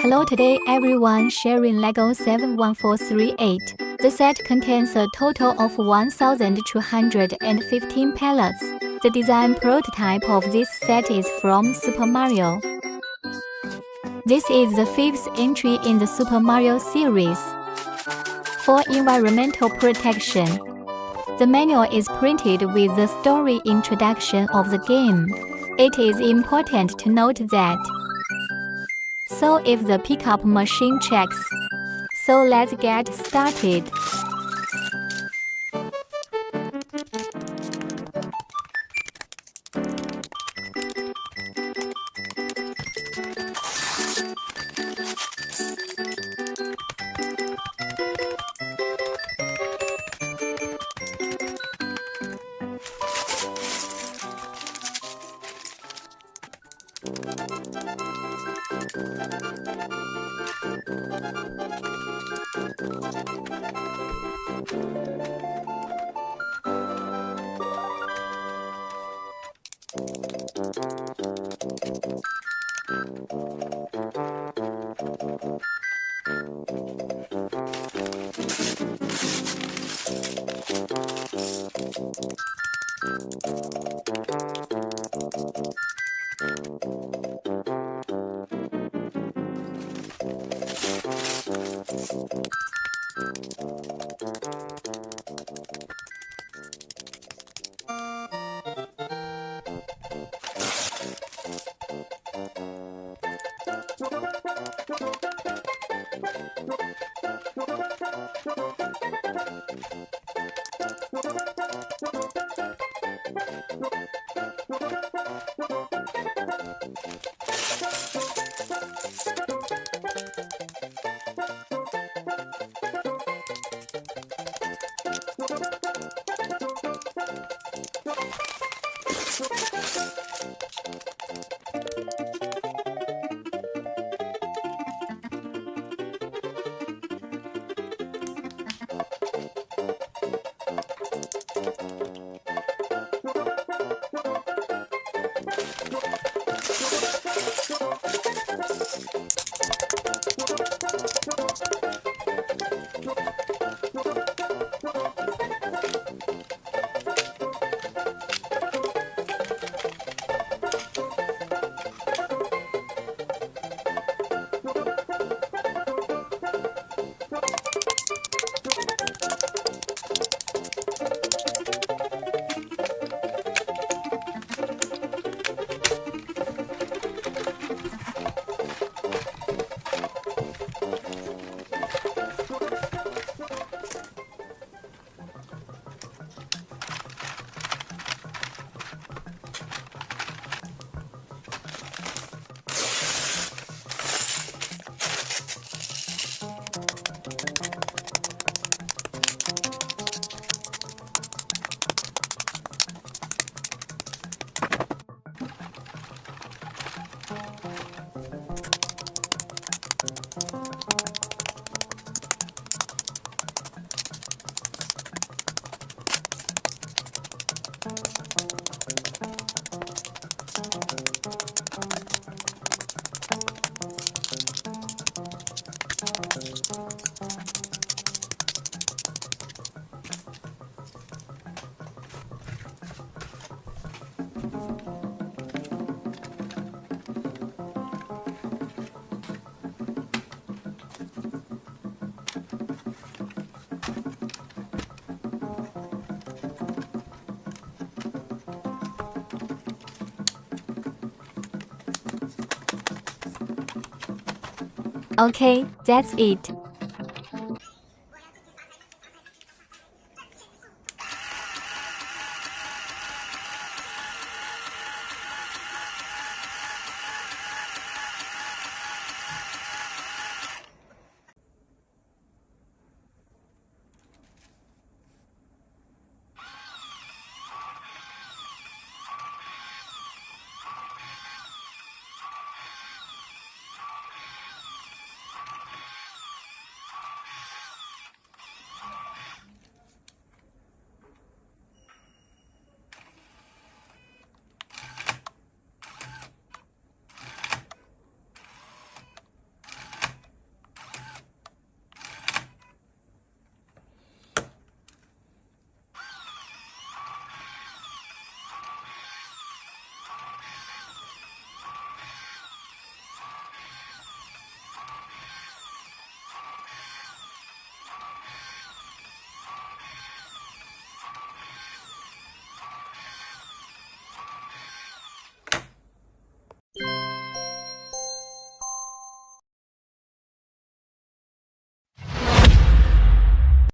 Hello today everyone sharing LEGO 71438. The set contains a total of 1,215 pallets. The design prototype of this set is from Super Mario. This is the fifth entry in the Super Mario series. For environmental protection, the manual is printed with the story introduction of the game. It is important to note that. So if the pickup machine checks. So let's get started. Okay, that's it.